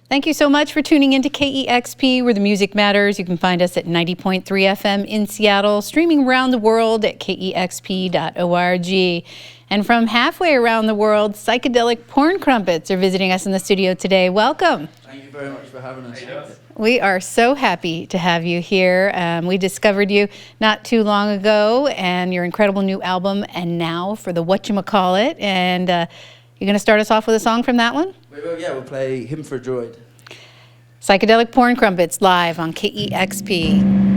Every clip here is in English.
Thank you so much for tuning into KEXP, where the music matters. You can find us at 90.3 FM in Seattle, streaming around the world at kexp.org. And from halfway around the world, Psychedelic Porn Crumpets are visiting us in the studio today. Welcome. Thank you very much for having us. We are so happy to have you here. We discovered you not too long ago and your incredible new album, And Now for the Whatchamacallit. And you're going to start us off with a song from that one? We will, yeah, we'll play Hymn for a Droid. Psychedelic Porn Crumpets live on KEXP.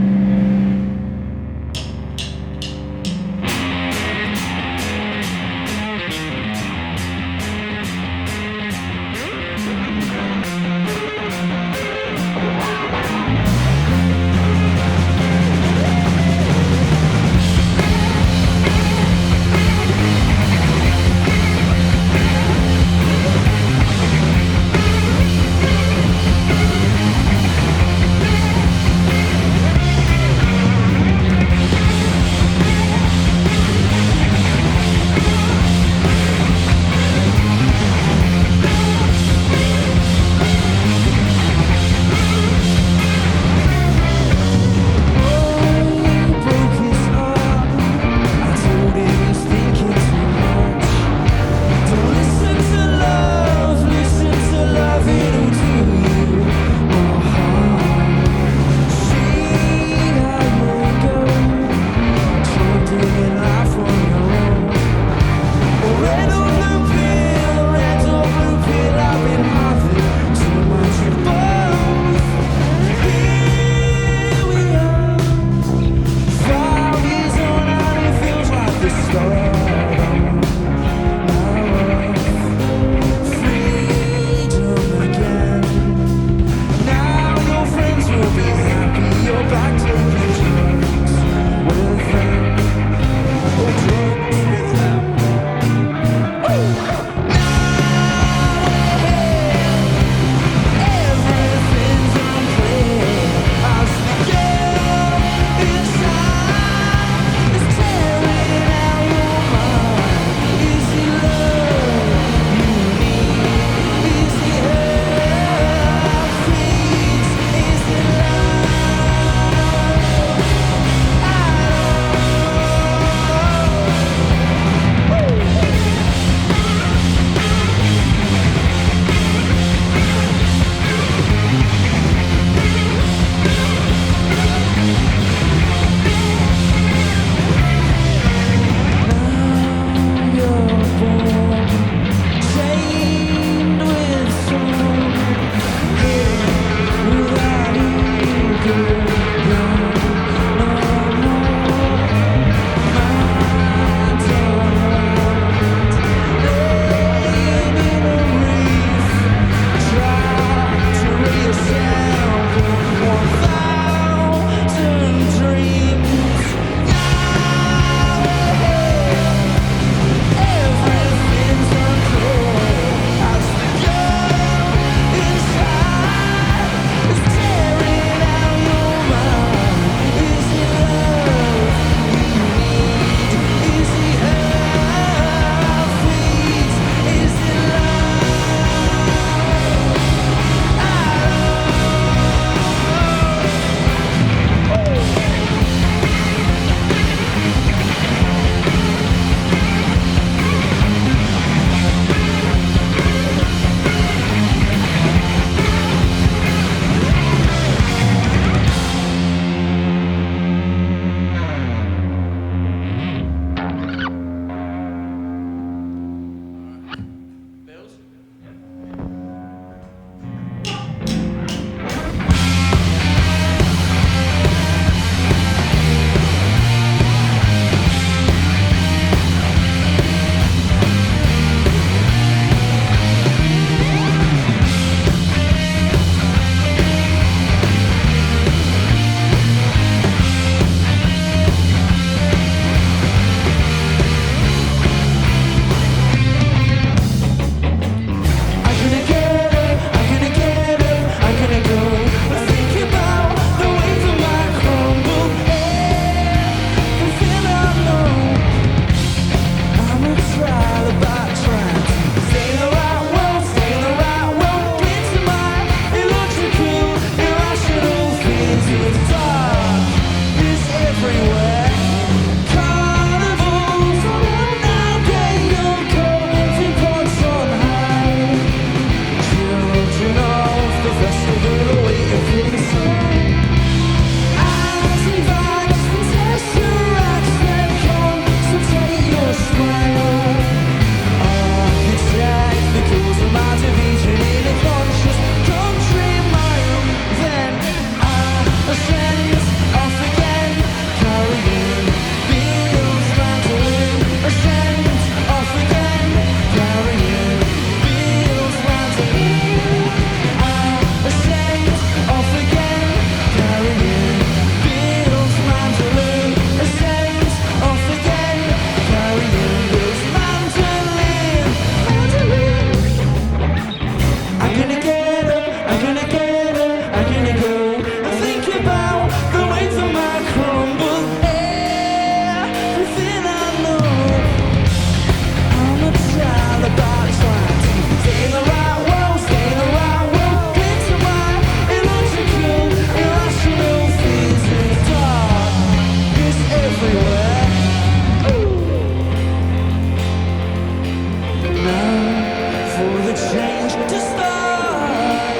change to start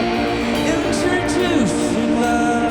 introducing love.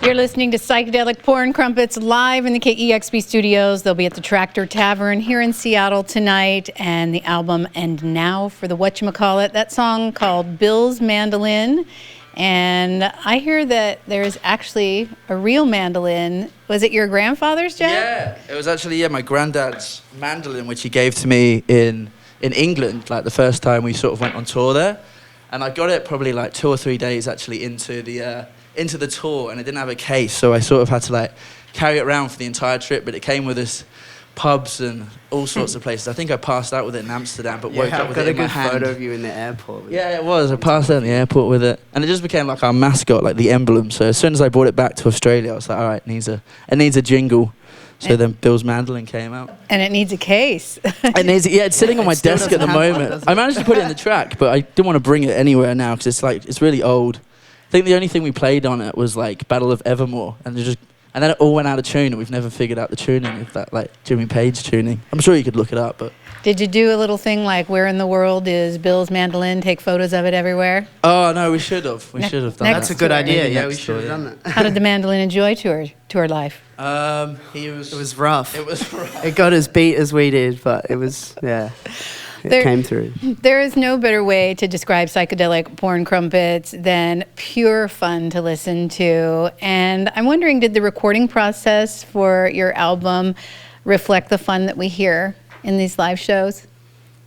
You're listening to Psychedelic Porn Crumpets live in the KEXP studios. They'll be at the Tractor Tavern here in Seattle tonight, and the album And Now for the Whatchamacallit, that song called Bill's Mandolin. And I hear that there's actually a real mandolin. Was it your grandfather's, Jack? Yeah, it was actually my granddad's mandolin, which he gave to me in England, like the first time we sort of went on tour there. And I got it probably like 2 or 3 days actually into the tour, and it didn't have a case, so I sort of had to like carry it around for the entire trip. But it came with us pubs and all sorts of places. I think I passed out with it in Amsterdam, but woke up with it in my hand. I've got a good photo of you in the airport. Yeah, it was. I passed out in the airport with it, and it just became like our mascot, like the emblem. So as soon as I brought it back to Australia, I was like, all right, it needs a jingle. So then Bill's Mandolin came out. And it needs a case. It's sitting on my desk at the moment. I managed to put it in the track, but I didn't want to bring it anywhere now because it's really old. I think the only thing we played on it was like Battle of Evermore, and then it all went out of tune, and we've never figured out the tuning of that, like Jimmy Page tuning. I'm sure you could look it up, but... Did you do a little thing like where in the world is Bill's mandolin, take photos of it everywhere? Oh, no, we should have. We should have done that. That's a good idea. Yeah, we should have done that. How did the mandolin enjoy tour life? It was rough. It was rough. It got as beat as we did, but it was, yeah. It came through. There is no better way to describe Psychedelic Porn Crumpets than pure fun to listen to. And I'm wondering, did the recording process for your album reflect the fun that we hear in these live shows?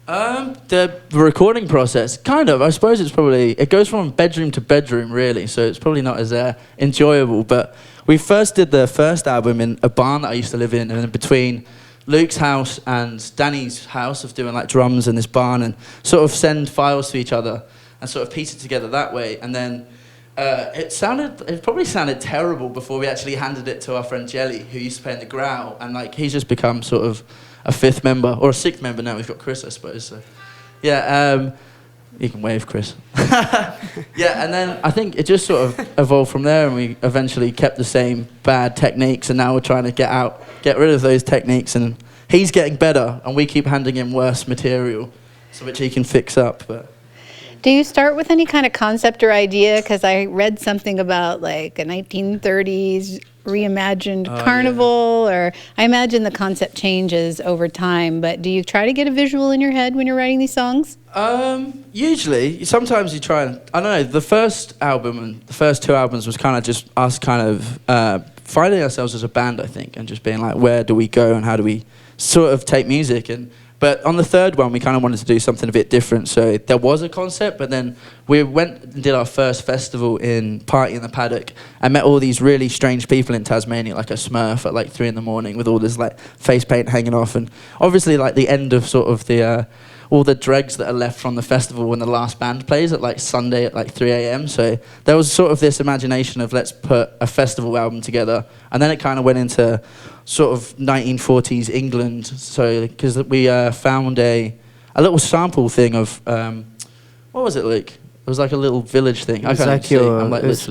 The recording process, kind of. I suppose it goes from bedroom to bedroom, really, so it's probably not as enjoyable. But we first did the first album in a barn that I used to live in, and in between Luke's house and Danny's house of doing like drums in this barn, and sort of send files to each other and sort of piece it together that way. And then it probably sounded terrible before we actually handed it to our friend Jelly, who used to play in the Growl, and like he's just become sort of a fifth member or a sixth member now. We've got Chris, I suppose. So yeah, you can wave, Chris. Yeah, and then I think it just sort of evolved from there, and we eventually kept the same bad techniques, and now we're trying to get rid of those techniques, and he's getting better, and we keep handing him worse material, so which he can fix up. But do you start with any kind of concept or idea? Because I read something about like a 1930s reimagined carnival, or I imagine the concept changes over time, but do you try to get a visual in your head when you're writing these songs? Usually. Sometimes you try and, I don't know, the first album and the first two albums was kind of just us kind of finding ourselves as a band, I think, and just being like, where do we go and how do we sort of take music? But on the third one, we kind of wanted to do something a bit different. So there was a concept, but then we went and did our first festival in Party in the Paddock and met all these really strange people in Tasmania, like a Smurf at like 3 a.m. with all this like face paint hanging off. And obviously like the end of sort of the all the dregs that are left from the festival when the last band plays at like Sunday at like 3 a.m. So there was sort of this imagination of let's put a festival album together. And then it kind of went into sort of 1940s England. So because we found a little sample thing of, what was it like? It was like a little village thing. It was like it was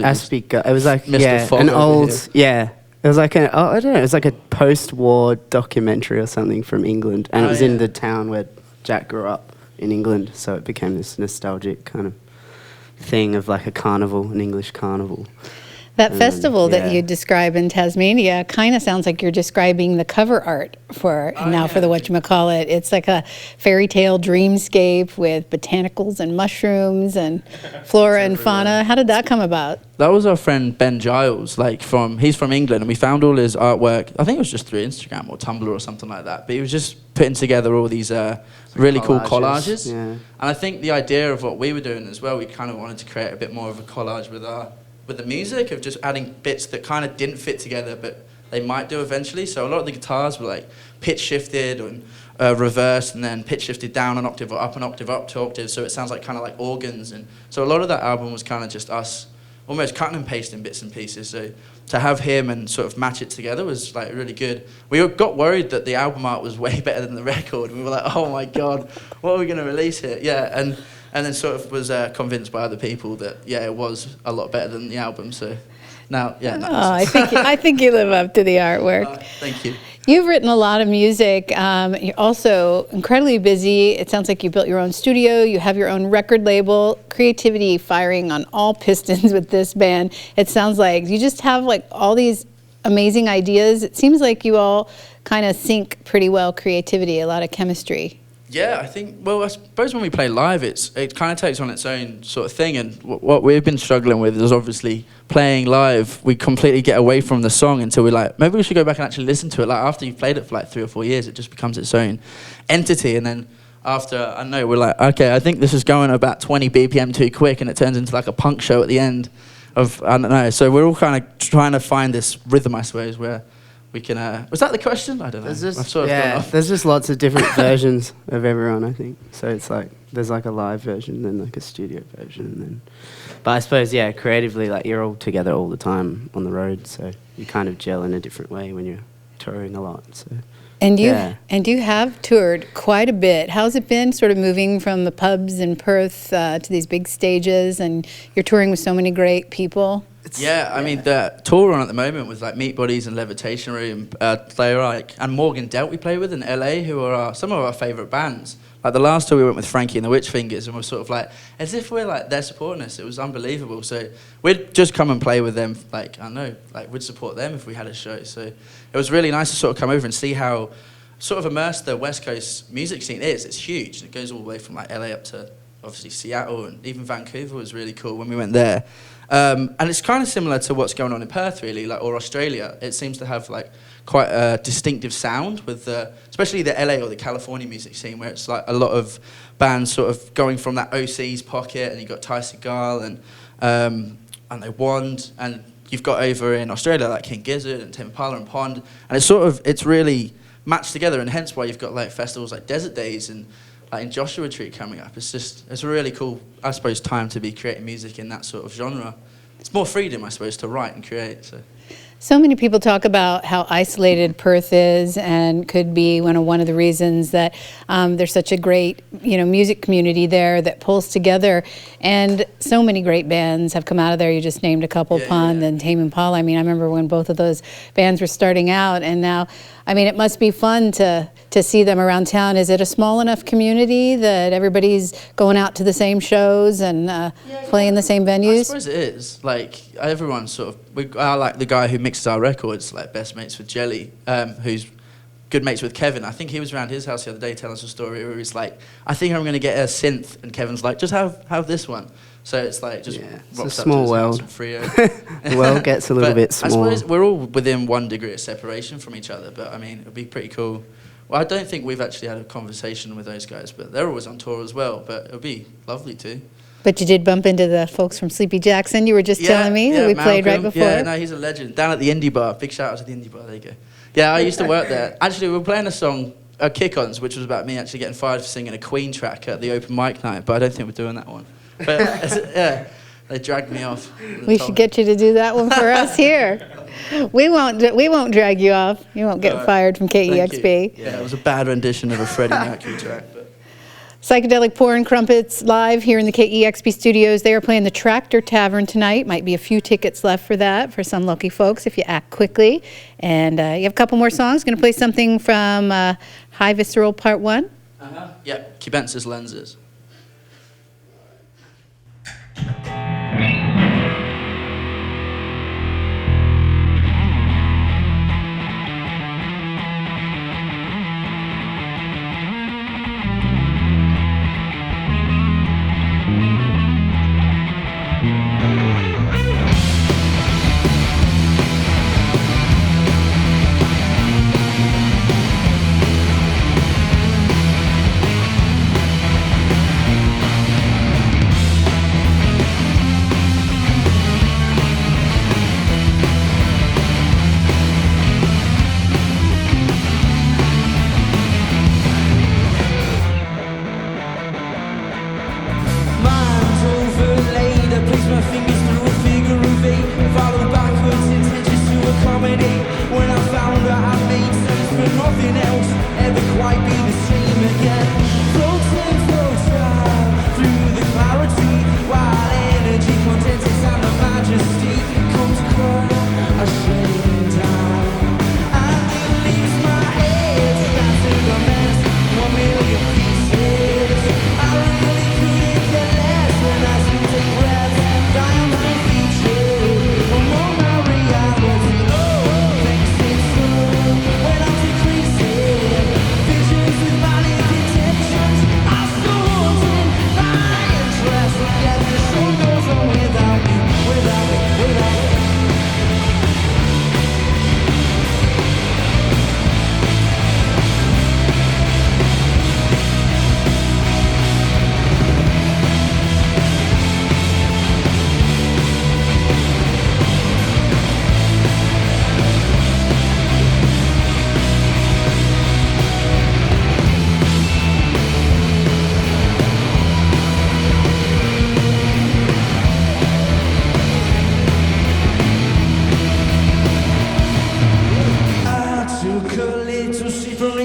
like, Mr. yeah, Fogg an over old, here. yeah. It was like I don't know, it was like a post-war documentary or something from England. And it was in the town where Jack grew up. in England, so it became this nostalgic kind of thing of like a carnival, an English carnival. That festival that yeah. you describe in Tasmania kind of sounds like you're describing the cover art for for the whatchamacallit. It's like a fairy tale dreamscape with botanicals and mushrooms and flora and fauna. How did that come about? That was our friend Ben Giles, he's from England, and we found all his artwork. I think it was just through Instagram or Tumblr or something like that. But he was just putting together all these really cool collages. Yeah. And I think the idea of what we were doing as well, we kind of wanted to create a bit more of a collage with the music, of just adding bits that kind of didn't fit together, but they might do eventually. So a lot of the guitars were like pitch shifted and reversed, and then pitch shifted down an octave or up an octave, up 2 octaves. So it sounds like kind of like organs. And so a lot of that album was kind of just us almost cutting and pasting bits and pieces. So to have him and sort of match it together was like really good. We got worried that the album art was way better than the record. We were like, oh my God, what are we going to release here? Yeah, and then sort of was convinced by other people that, yeah, it was a lot better than the album. So now, yeah. No, I think you live up to the artwork. Thank you. You've written a lot of music. You're also incredibly busy. It sounds like you built your own studio. You have your own record label. Creativity firing on all pistons with this band. It sounds like you just have like all these amazing ideas. It seems like you all kind of sync pretty well creativity, a lot of chemistry. Yeah, I suppose when we play live, it kind of takes on its own sort of thing. And what we've been struggling with is obviously playing live, we completely get away from the song until we're like, maybe we should go back and actually listen to it. Like after you've played it for like 3 or 4 years, it just becomes its own entity. And then after, I don't know, we're like, okay, I think this is going about 20 BPM too quick, and it turns into like a punk show at the end of, I don't know. So we're all kind of trying to find this rhythm, I suppose, where we can, was that the question? I don't know. There's just lots of different versions of everyone, I think. So it's like, there's like a live version, then like a studio version, and then... But I suppose, yeah, creatively, like you're all together all the time on the road, so you kind of gel in a different way when you're touring a lot, so... And you have toured quite a bit. How's it been sort of moving from the pubs in Perth to these big stages, and you're touring with so many great people? I mean, the tour we're on at the moment was like Meat Bodies and Levitation Room. They're like, and Morgan Delt we play with in LA, who are some of our favourite bands. Like the last tour we went with Frankie and the Witch Fingers, and we're sort of like, as if we're like, they're supporting us. It was unbelievable. So we'd just come and play with them. Like, I don't know, like we'd support them if we had a show. So it was really nice to sort of come over and see how sort of immersed the West Coast music scene is. It's huge. It goes all the way from like LA up to obviously Seattle, and even Vancouver was really cool when we went there. And it's kind of similar to what's going on in Perth, really, like, or Australia. It seems to have like quite a distinctive sound with especially the LA or the California music scene, where it's like a lot of bands sort of going from that OC's pocket, and you've got Ty Segall and they Wand, and you've got over in Australia like King Gizzard and Tim Impala and Pond, and it's really matched together, and hence why you've got like festivals like Desert Days and like in Joshua Tree coming up. It's a really cool, I suppose, time to be creating music in that sort of genre. It's more freedom, I suppose, to write and create. So many people talk about how isolated Perth is, and could be one of the reasons that there's such a great, music community there that pulls together. And so many great bands have come out of there. You just named a couple, Pond and Tame Impala. I mean, I remember when both of those bands were starting out, and now, I mean, it must be fun to see them around town. Is it a small enough community that everybody's going out to the same shows and playing the same venues? I suppose it is. Like, everyone sort of... I like the guy who mixes our records, like best mates with Jelly, who's good mates with Kevin. I think he was around his house the other day telling us a story where he's like, I think I'm going to get a synth, and Kevin's like, just have this one. So it's like, just it's a small world. The world gets a little bit small. I suppose we're all within 1 degree of separation from each other, but I mean, it'd be pretty cool. Well, I don't think we've actually had a conversation with those guys, but they're always on tour as well, but it would be lovely too. But you did bump into the folks from Sleepy Jackson, you were just telling me, that we played right before. Yeah, no, he's a legend. Down at the Indie Bar. Big shout out to the Indie Bar, there you go. Yeah, I used to work there. Actually, we were playing a song, Kick-Ons, which was about me actually getting fired for singing a Queen track at the open mic night, but I don't think we're doing that one. But they dragged me off. We should get you to do that one for us here. We won't drag you off. You won't get fired from KEXP. Yeah, it was a bad rendition of a Freddie Mercury track. But. Psychedelic Pour and Crumpets live here in the KEXP studios. They are playing the Tractor Tavern tonight. Might be a few tickets left for that for some lucky folks if you act quickly. And you have a couple more songs. Going to play something from High Visceral Part 1. Yep, Cubensis Lenses.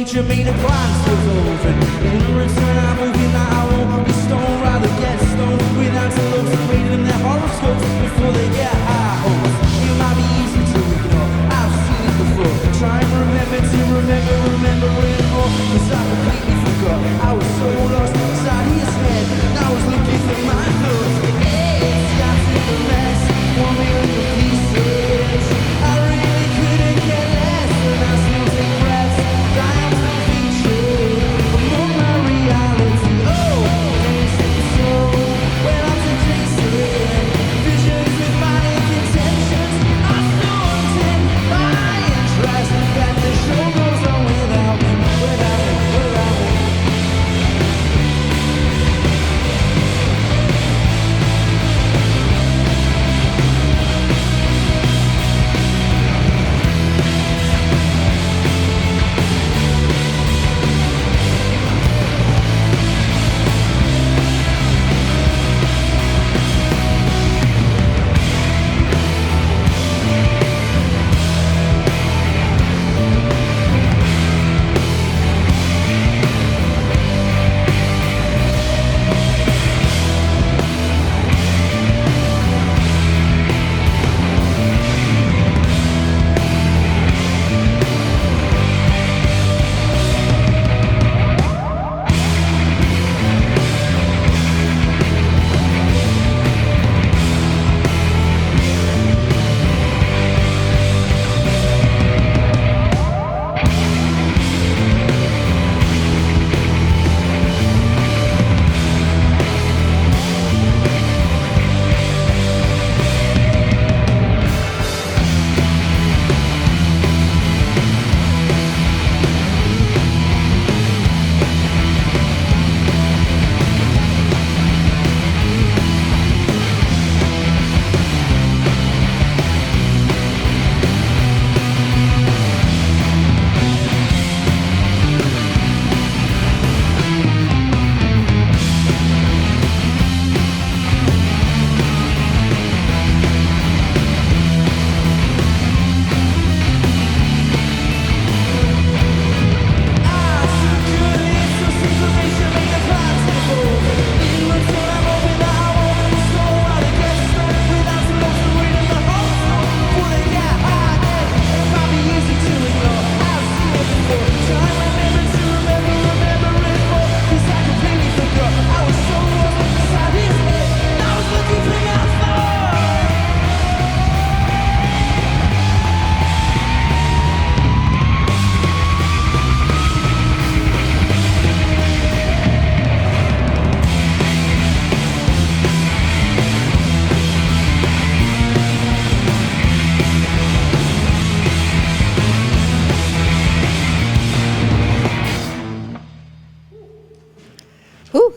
Features.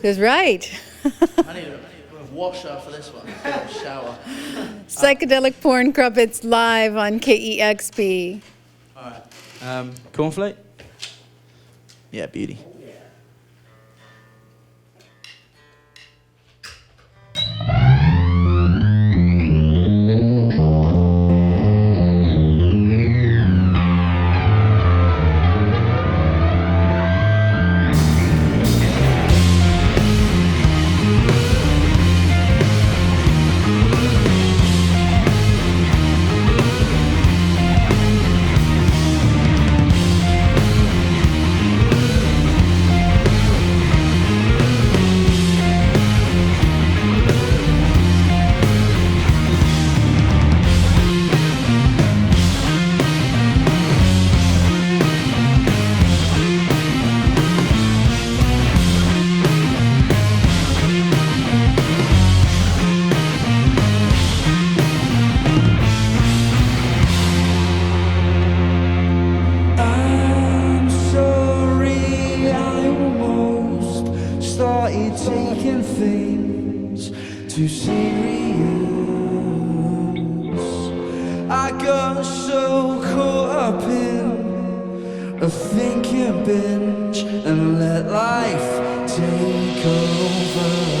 is right. I need a washer for this one. A shower. Psychedelic Porn Crumpets live on KEXP. All right. Cornflake? Yeah, beauty. Too serious. I got so caught up in a thinking binge and let life take over.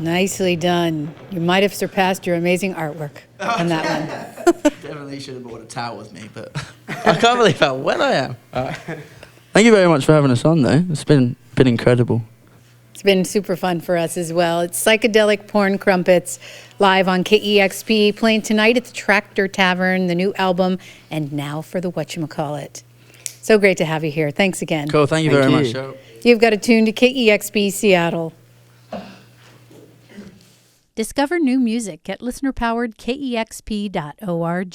Nicely done. You might have surpassed your amazing artwork on that one. Definitely should have brought a towel with me, but I can't believe how well I am. Thank you very much for having us on, though. It's been incredible. It's been super fun for us as well. It's Psychedelic Porn Crumpets live on KEXP, playing tonight at the Tractor Tavern, the new album, and now for the whatchamacallit. So great to have you here. Thanks again. Cool. Thank you very much, Cheryl. You've got to tune to KEXP Seattle. Discover new music at listener-powered KEXP.org.